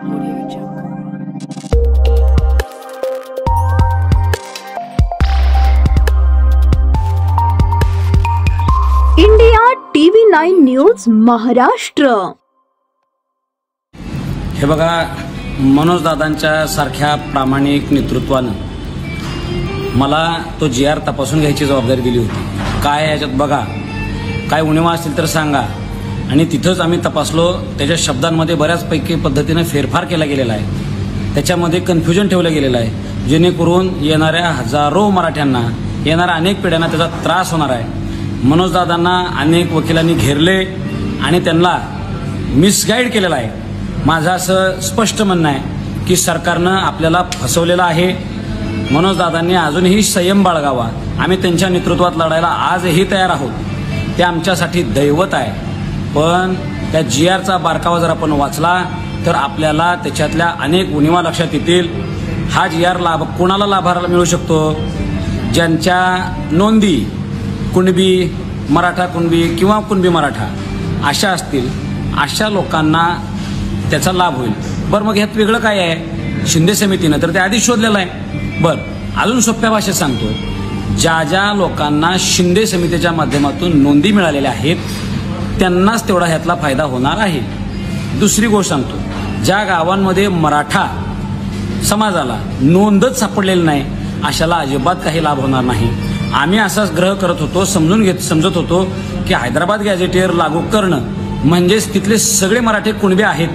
India TV9 news Maharashtra. हे बघा, मनोज दादांच्या सारख्या प्रामाणिक नेतृत्वानं मला तो GR तपासून घ्यायची जबाबदारी दिली होती। काय याच्यात बघा, काय उणिवा असतील तर सांगा। आणि तिथंच आम्ही तपासलो। त्याच्या शब्दांमध्ये बऱ्याचपैकी पद्धतीने फेरफार केला गेलेला आहे, त्याच्यामध्ये कन्फ्युजन ठेवलं गेलेलं आहे, जेणेकरून येणाऱ्या हजारो मराठ्यांना, येणाऱ्या अनेक पिढ्यांना त्याचा त्रास होणार आहे। मनोज दादांना अनेक वकिलांनी घेरले आणि त्यांना मिसगाईड केलेलं आहे। माझं असं स्पष्ट म्हणणं आहे की सरकारनं आपल्याला फसवलेलं आहे। मनोज दादांनी अजूनही संयम बाळगावा। आम्ही त्यांच्या नेतृत्वात लढायला आजही तयार आहोत। ते आमच्यासाठी दैवत आहे। पण त्या GRचा बारकावा जर आपण वाचला तर आपल्याला त्याच्यातल्या अनेक उणिवा लक्षात येतील। हा GR कोणाला लाभाला मिळू शकतो? ज्यांच्या नोंदी कुणबी मराठा कुणबी किंवा कुणबी मराठा अशा असतील, अशा लोकांना त्याचा लाभ होईल। बरं, मग ह्यात वेगळं काय आहे? शिंदे समितीनं तर ते आधीच शोधलेलं आहे। बरं, अजून सोप्या भाषेत सांगतो, ज्या ज्या लोकांना शिंदे समितीच्या माध्यमातून नोंदी मिळालेल्या आहेत त्यांनाच तेवढा ह्यातला फायदा होणार आहे। दुसरी गोष्ट सांगतो, ज्या गावांमध्ये मराठा समाजाला नोंदच सापडलेली नाही अशाला अजिबात काही लाभ होणार नाही। आम्ही असाच ग्रह करत होतो, समजत होतो की हैदराबाद गॅझेटियर लागू करणं म्हणजेच तिथले सगळे मराठे कुणबी आहेत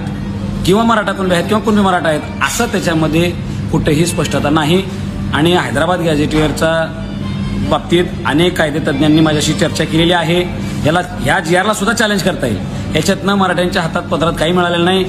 किंवा मराठा कुणबी आहेत किंवा कुणबी मराठा आहेत, असं त्याच्यामध्ये कुठेही स्पष्टता नाही। आणि हैदराबाद गॅझेटियरच्या बाबतीत अनेक कायदेतज्ञांनी माझ्याशी चर्चा केलेली आहे। ह्या GRला सुद्धा चॅलेंज करता येईल। ह्याच्यातनं मराठ्यांच्या हातात पदरात काही मिळालेलं नाही।